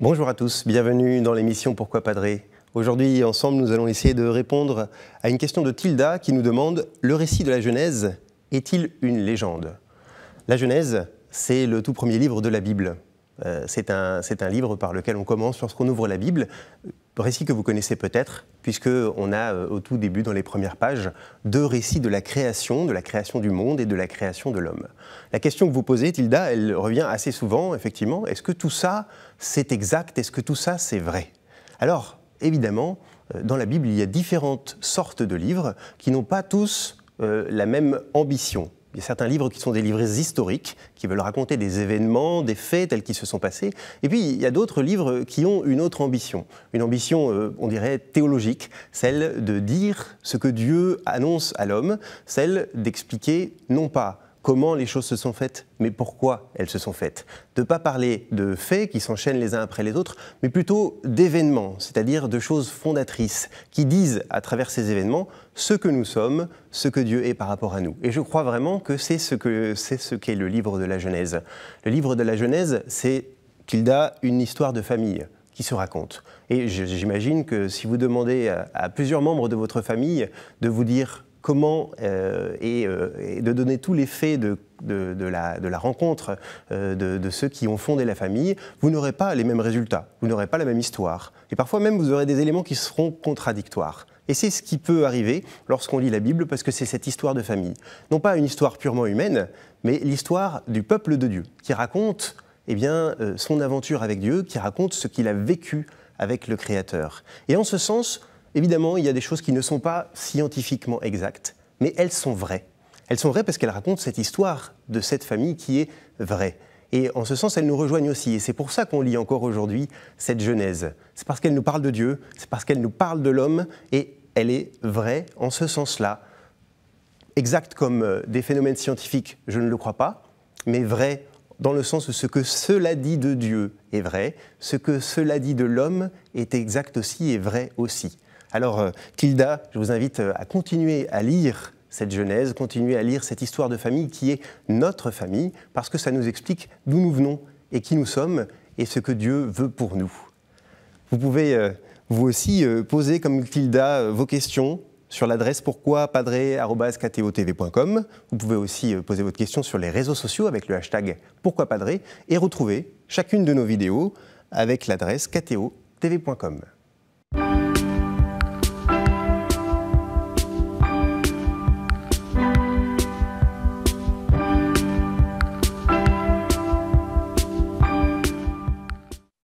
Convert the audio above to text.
Bonjour à tous, bienvenue dans l'émission Pourquoi Padré. Aujourd'hui, ensemble, nous allons essayer de répondre à une question de Tilda qui nous demande « Le récit de la Genèse est-il une légende ?» La Genèse, c'est le tout premier livre de la Bible. C'est un livre par lequel on commence lorsqu'on ouvre la Bible, récit que vous connaissez peut-être, puisqu'on a au tout début, dans les premières pages, deux récits de la création du monde et de la création de l'homme. La question que vous posez, Tilda, elle revient assez souvent, effectivement. Est-ce que tout ça, c'est exact? Est-ce que tout ça, c'est vrai? Alors, évidemment, dans la Bible, il y a différentes sortes de livres qui n'ont pas tous la même ambition. Il y a certains livres qui sont des livres historiques, qui veulent raconter des événements, des faits tels qu'ils se sont passés. Et puis, il y a d'autres livres qui ont une autre ambition. Une ambition, on dirait, théologique, celle de dire ce que Dieu annonce à l'homme, celle d'expliquer, non pas comment les choses se sont faites, mais pourquoi elles se sont faites. De ne pas parler de faits qui s'enchaînent les uns après les autres, mais plutôt d'événements, c'est-à-dire de choses fondatrices, qui disent à travers ces événements ce que nous sommes, ce que Dieu est par rapport à nous. Et je crois vraiment que c'est ce qu'est le livre de la Genèse. Le livre de la Genèse, c'est une histoire de famille qui se raconte. Et j'imagine que si vous demandez à plusieurs membres de votre famille de vous dire comment et de donner tous les faits de la rencontre de ceux qui ont fondé la famille, vous n'aurez pas les mêmes résultats, vous n'aurez pas la même histoire. Et parfois même, vous aurez des éléments qui seront contradictoires. Et c'est ce qui peut arriver lorsqu'on lit la Bible, parce que c'est cette histoire de famille. Non pas une histoire purement humaine, mais l'histoire du peuple de Dieu, qui raconte son aventure avec Dieu, qui raconte ce qu'il a vécu avec le Créateur. Et en ce sens, évidemment, il y a des choses qui ne sont pas scientifiquement exactes, mais elles sont vraies. Elles sont vraies parce qu'elles racontent cette histoire de cette famille qui est vraie. Et en ce sens, elles nous rejoignent aussi. Et c'est pour ça qu'on lit encore aujourd'hui cette Genèse. C'est parce qu'elle nous parle de Dieu, c'est parce qu'elle nous parle de l'homme, et elle est vraie en ce sens-là. Exacte comme des phénomènes scientifiques, je ne le crois pas, mais vraie dans le sens où ce que cela dit de Dieu est vrai, ce que cela dit de l'homme est exact aussi et vrai aussi. Alors, Tilda, je vous invite à continuer à lire cette Genèse, continuer à lire cette histoire de famille qui est notre famille, parce que ça nous explique d'où nous venons et qui nous sommes et ce que Dieu veut pour nous. Vous pouvez vous aussi poser, comme Tilda, vos questions sur l'adresse pourquoipadré@ktotv.com. Vous pouvez aussi poser votre question sur les réseaux sociaux avec le hashtag pourquoipadré et retrouver chacune de nos vidéos avec l'adresse ktotv.com.